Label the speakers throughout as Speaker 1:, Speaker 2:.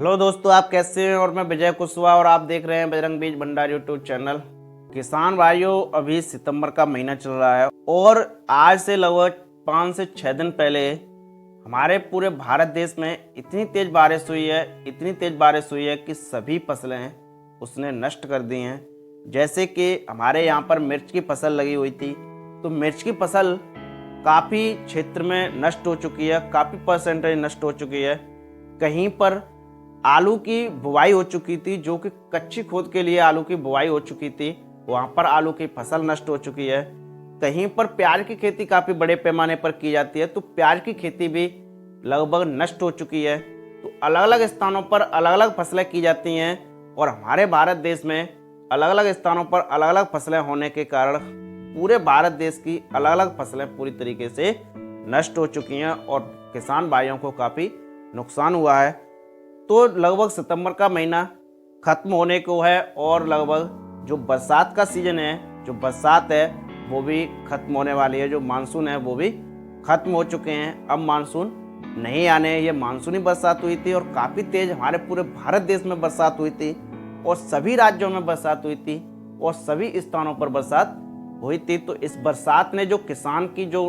Speaker 1: Hello दोस्तों, आप कैसे हैं। और मैं विजय कुशवाहा और आप देख रहे हैं बजरंग बीज भंडार यूट्यूब चैनल। किसान भाइयों, अभी सितंबर का महीना चल रहा है और आज से लगभग 5 से 6 दिन पहले हमारे पूरे भारत देश में इतनी तेज बारिश हुई है कि सभी फसलें उसने नष्ट कर दी हैं। जैसे कि हमारे यहाँ पर मिर्च की फसल लगी हुई थी, तो मिर्च की फसल काफ़ी क्षेत्र में नष्ट हो चुकी है, काफ़ी परसेंटेज नष्ट हो चुकी है। कहीं पर आलू की बुवाई हो चुकी थी, जो कि कच्ची खोद के लिए आलू की बुवाई हो चुकी थी, वहाँ पर आलू की फसल नष्ट हो चुकी है। कहीं पर प्याज की खेती काफ़ी बड़े पैमाने पर की जाती है, तो प्याज की खेती भी लगभग नष्ट हो चुकी है। तो अलग अलग स्थानों पर अलग अलग फसलें की जाती हैं और हमारे भारत देश में अलग अलग स्थानों पर अलग अलग फसलें होने के कारण पूरे भारत देश की अलग अलग फसलें पूरी तरीके से नष्ट हो चुकी हैं और किसान भाइयों को काफ़ी नुकसान हुआ है। तो लगभग सितंबर का महीना खत्म होने को है और लगभग जो बरसात का सीजन है, जो बरसात है वो भी खत्म होने वाली है, जो मानसून है वो भी खत्म हो चुके हैं। अब मानसून नहीं आने, ये मानसूनी बरसात हुई थी और काफ़ी तेज हमारे पूरे भारत देश में बरसात हुई थी और सभी राज्यों में बरसात हुई थी और सभी स्थानों पर बरसात हुई थी। तो इस बरसात ने जो किसान की जो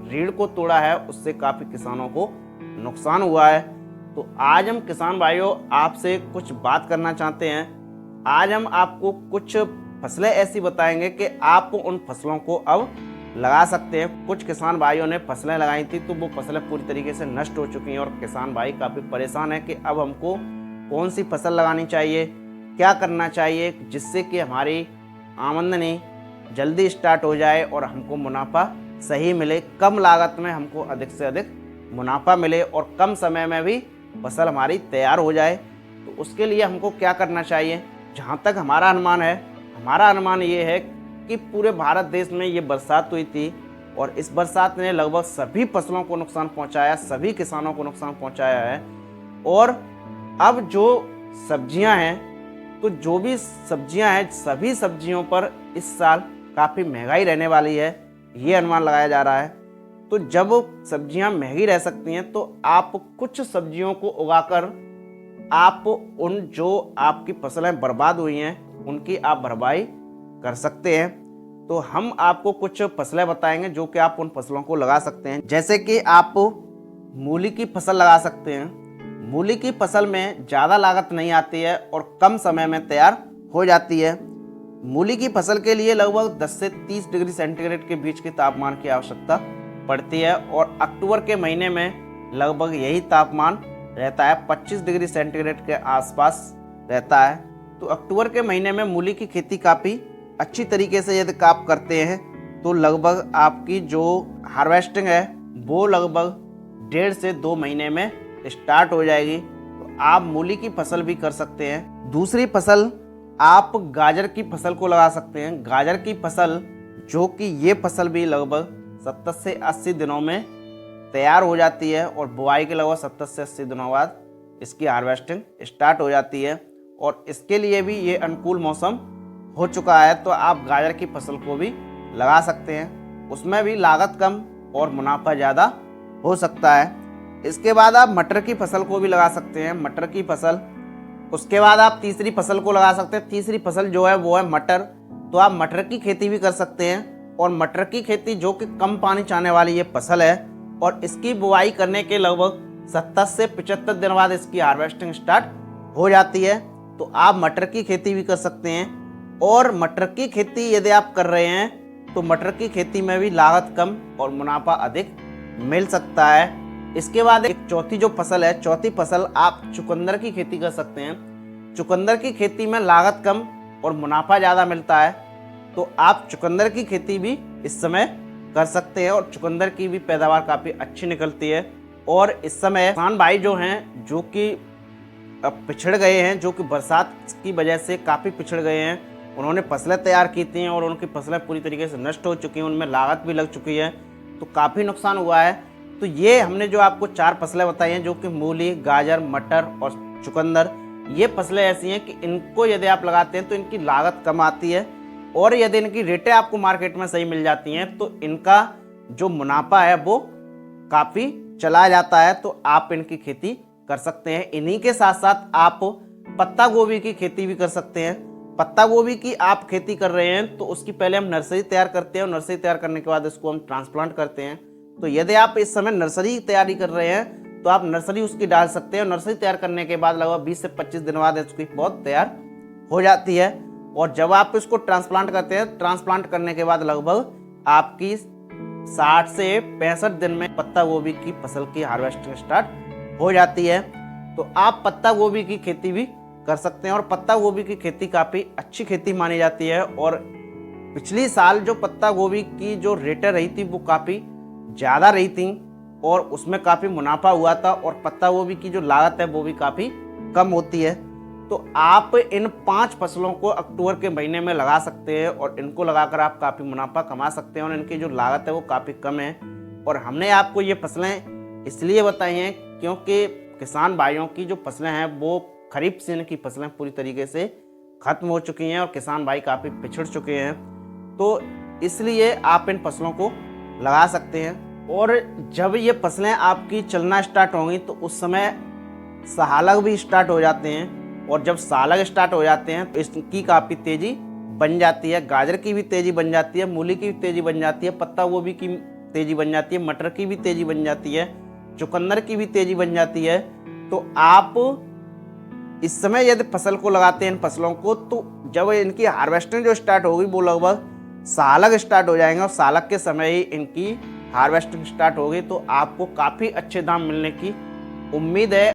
Speaker 1: रीढ़ को तोड़ा है, उससे काफ़ी किसानों को नुकसान हुआ है। तो आज हम किसान भाइयों आपसे कुछ बात करना चाहते हैं। आज हम आपको कुछ फसलें ऐसी बताएंगे कि आप उन फसलों को अब लगा सकते हैं। कुछ किसान भाइयों ने फसलें लगाई थी, तो वो फसलें पूरी तरीके से नष्ट हो चुकी हैं और किसान भाई काफ़ी परेशान है कि अब हमको कौन सी फसल लगानी चाहिए, क्या करना चाहिए, जिससे कि हमारी आमदनी जल्दी स्टार्ट हो जाए और हमको मुनाफा सही मिले, कम लागत में हमको अधिक से अधिक मुनाफा मिले और कम समय में भी फसल हमारी तैयार हो जाए। तो उसके लिए हमको क्या करना चाहिए। जहाँ तक हमारा अनुमान ये है कि पूरे भारत देश में ये बरसात हुई थी और इस बरसात ने लगभग सभी फसलों को नुकसान पहुँचाया, सभी किसानों को नुकसान पहुँचाया है। और अब जो सब्जियां हैं, तो जो भी सब्जियां हैं, सभी सब्जियों पर इस साल काफ़ी महंगाई रहने वाली है, ये अनुमान लगाया जा रहा है। तो जब सब्जियां महंगी रह सकती हैं, तो आप कुछ सब्जियों को उगाकर आप उन जो आपकी फसलें बर्बाद हुई हैं उनकी आप भरपाई कर सकते हैं। तो हम आपको कुछ फसलें बताएंगे जो कि आप उन फसलों को लगा सकते हैं। जैसे कि आप मूली की फसल लगा सकते हैं। मूली की फसल में ज़्यादा लागत नहीं आती है और कम समय में तैयार हो जाती है। मूली की फसल के लिए लगभग 10 से 30 डिग्री सेंटीग्रेड के बीच के तापमान की आवश्यकता पड़ती है और अक्टूबर के महीने में लगभग यही तापमान रहता है, 25 डिग्री सेंटीग्रेड के आसपास रहता है। तो अक्टूबर के महीने में मूली की खेती काफ़ी अच्छी तरीके से यदि आप करते हैं तो लगभग आपकी जो हार्वेस्टिंग है वो लगभग 1.5 से 2 महीने में स्टार्ट हो जाएगी। तो आप मूली की फसल भी कर सकते हैं। दूसरी फसल आप गाजर की फसल को लगा सकते हैं। गाजर की फसल, जो कि ये फसल भी लगभग 70 से 80 दिनों में तैयार हो जाती है और बुआई के लगभग 70 से 80 दिनों बाद इसकी हार्वेस्टिंग स्टार्ट हो जाती है और इसके लिए भी ये अनुकूल मौसम हो चुका है। तो आप गाजर की फसल को भी लगा सकते हैं, उसमें भी लागत कम और मुनाफा ज़्यादा हो सकता है। इसके बाद आप मटर की फसल को भी लगा सकते हैं, मटर की फसल। उसके बाद आप तीसरी फसल को लगा सकते हैं। तीसरी फसल जो है वो है मटर। तो आप मटर की खेती भी कर सकते हैं और मटर की खेती जो कि कम पानी चाहने वाली ये फसल है और इसकी बुआई करने के लगभग 70 से 75 दिन बाद इसकी हार्वेस्टिंग स्टार्ट हो जाती है। तो आप मटर की खेती भी कर सकते हैं और मटर की खेती यदि आप कर रहे हैं तो मटर की खेती में भी लागत कम और मुनाफा अधिक मिल सकता है। इसके बाद एक चौथी जो फसल है, चौथी फसल आप चुकंदर की खेती कर सकते हैं। चुकंदर की खेती में लागत कम और मुनाफा ज़्यादा मिलता है, तो आप चुकंदर की खेती भी इस समय कर सकते हैं और चुकंदर की भी पैदावार काफ़ी अच्छी निकलती है। और इस समय किसान भाई जो हैं, जो कि पिछड़ गए हैं, जो कि बरसात की वजह से काफ़ी पिछड़ गए हैं, उन्होंने फसलें तैयार की थी और उनकी फसलें पूरी तरीके से नष्ट हो चुकी हैं, उनमें लागत भी लग चुकी है, तो काफ़ी नुकसान हुआ है। तो ये हमने जो आपको 4 फसलें बताई हैं, जो कि मूली, गाजर, मटर और चुकंदर, ये फसलें ऐसी हैं कि इनको यदि आप लगाते हैं तो इनकी लागत कम आती है और यदि इनकी रेटें आपको मार्केट में सही मिल जाती हैं तो इनका जो मुनाफा है वो काफ़ी चला जाता है। तो आप इनकी खेती कर सकते हैं। इन्हीं के साथ साथ आप पत्ता गोभी की खेती भी कर सकते हैं। पत्ता गोभी की आप खेती कर रहे हैं तो उसकी पहले हम नर्सरी तैयार करते हैं और नर्सरी तैयार करने के बाद इसको हम ट्रांसप्लांट करते हैं। तो यदि आप इस समय नर्सरी तैयारी कर रहे हैं तो आप नर्सरी उसकी डाल सकते हैं और नर्सरी तैयार करने के बाद लगभग 20 से 25 दिन बाद इसकी पौध तैयार हो जाती है। और जब आप इसको ट्रांसप्लांट करते हैं, ट्रांसप्लांट करने के बाद लगभग आपकी 60 से 65 दिन में पत्ता गोभी की फसल की हार्वेस्टिंग स्टार्ट हो जाती है। तो आप पत्ता गोभी की खेती भी कर सकते हैं और पत्ता गोभी की खेती काफ़ी अच्छी खेती मानी जाती है। और पिछली साल जो पत्ता गोभी की जो रेटें रही थी वो काफ़ी ज़्यादा रही थी और उसमें काफ़ी मुनाफा हुआ था और पत्ता गोभी की जो लागत है वो भी काफ़ी कम होती है। तो आप इन 5 फसलों को अक्टूबर के महीने में लगा सकते हैं और इनको लगाकर आप काफ़ी मुनाफा कमा सकते हैं और इनकी जो लागत है वो काफ़ी कम है। और हमने आपको ये फसलें इसलिए बताई हैं क्योंकि किसान भाइयों की जो फसलें हैं वो खरीफ सीजन की फसलें पूरी तरीके से खत्म हो चुकी हैं और किसान भाई काफ़ी पिछड़ चुके हैं। तो इसलिए आप इन फसलों को लगा सकते हैं। और जब ये फसलें आपकी चलना स्टार्ट होंगी तो उस समय सालक भी स्टार्ट हो जाते हैं और जब सालक स्टार्ट हो जाते हैं तो इसकी काफ़ी तेज़ी बन जाती है। गाजर की भी तेज़ी बन जाती है, मूली की भी तेज़ी बन जाती है, पत्ता गोभी की तेज़ी बन जाती है, मटर की भी तेज़ी बन जाती है, चुकंदर की भी तेज़ी बन जाती है। तो आप इस समय यदि फसल को लगाते हैं इन फसलों को तो जब इनकी हार्वेस्टिंग जो स्टार्ट होगी वो लगभग सालक स्टार्ट हो जाएंगे और सालक के समय ही इनकी हार्वेस्टिंग स्टार्ट होगी। तो आपको काफ़ी अच्छे दाम मिलने की उम्मीद है।